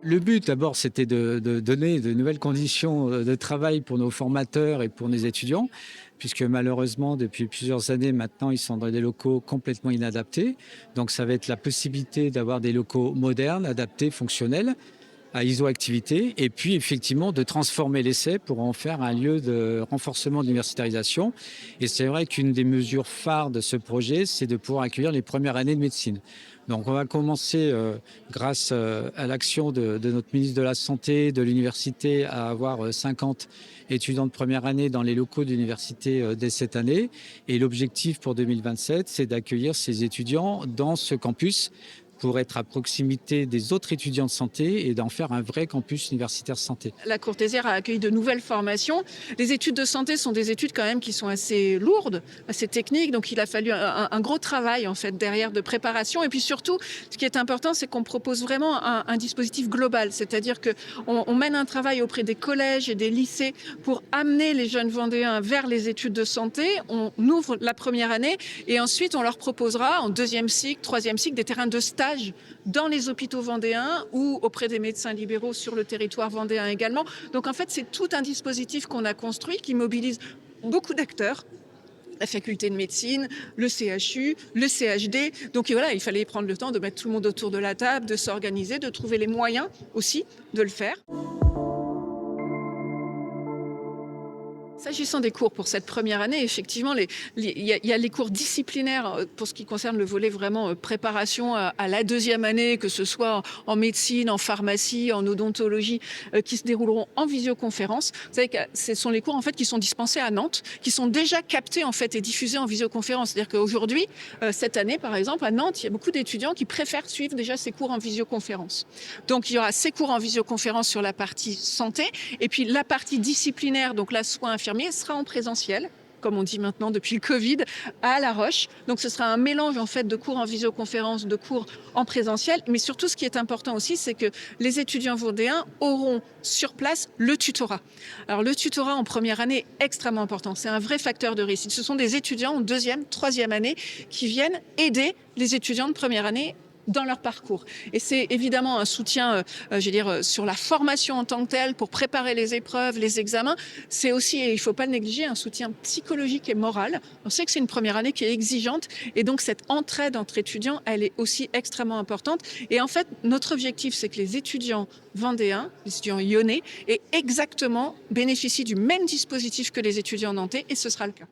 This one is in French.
Le but, d'abord, c'était de donner de nouvelles conditions de travail pour nos formateurs et pour nos étudiants, puisque malheureusement, depuis plusieurs années maintenant, ils sont dans des locaux complètement inadaptés. Donc, ça va être la possibilité d'avoir des locaux modernes, adaptés, fonctionnels, à iso-activité, et puis effectivement de transformer l'essai pour en faire un lieu de renforcement de l'universitarisation. Et c'est vrai qu'une des mesures phares de ce projet, c'est de pouvoir accueillir les premières années de médecine. Donc on va commencer, grâce à l'action de notre ministre de la Santé, de l'université, à avoir 50 étudiants de première année dans les locaux de l'université dès cette année. Et l'objectif pour 2027, c'est d'accueillir ces étudiants dans ce campus pour être à proximité des autres étudiants de santé et d'en faire un vrai campus universitaire santé. La Courtésière a accueilli de nouvelles formations. Les études de santé sont des études quand même qui sont assez lourdes, assez techniques, donc il a fallu un gros travail en fait derrière de préparation. Et puis surtout, ce qui est important, c'est qu'on propose vraiment un dispositif global, c'est-à-dire qu'on mène un travail auprès des collèges et des lycées pour amener les jeunes Vendéens vers les études de santé. On ouvre la première année et ensuite on leur proposera en deuxième cycle, troisième cycle des terrains de stage dans les hôpitaux vendéens ou auprès des médecins libéraux sur le territoire vendéen également. Donc en fait, c'est tout un dispositif qu'on a construit qui mobilise beaucoup d'acteurs. La faculté de médecine, le CHU, le CHD. Donc voilà, il fallait prendre le temps de mettre tout le monde autour de la table, de s'organiser, de trouver les moyens aussi de le faire. S'agissant des cours pour cette première année, effectivement, il y a les cours disciplinaires pour ce qui concerne le volet vraiment préparation à la deuxième année, que ce soit en médecine, en pharmacie, en odontologie, qui se dérouleront en visioconférence. Vous savez que ce sont les cours en fait qui sont dispensés à Nantes, qui sont déjà captés en fait et diffusés en visioconférence. C'est-à-dire qu'aujourd'hui, cette année par exemple, à Nantes, il y a beaucoup d'étudiants qui préfèrent suivre déjà ces cours en visioconférence. Donc il y aura ces cours en visioconférence sur la partie santé, et puis la partie disciplinaire, donc là soins infirmiers, sera en présentiel, comme on dit maintenant depuis le Covid, à La Roche. Donc ce sera un mélange en fait de cours en visioconférence, de cours en présentiel. Mais surtout, ce qui est important aussi, c'est que les étudiants vendéens auront sur place le tutorat. Alors le tutorat en première année est extrêmement important. C'est un vrai facteur de réussite. Ce sont des étudiants en deuxième, troisième année qui viennent aider les étudiants de première année dans leur parcours. Et c'est évidemment un soutien, sur la formation en tant que telle, pour préparer les épreuves, les examens. C'est aussi, et il ne faut pas le négliger, un soutien psychologique et moral. On sait que c'est une première année qui est exigeante, et donc cette entraide entre étudiants, elle est aussi extrêmement importante. Et en fait, notre objectif, c'est que les étudiants vendéens, les étudiants lyonnais, bénéficient du même dispositif que les étudiants nantais, et ce sera le cas.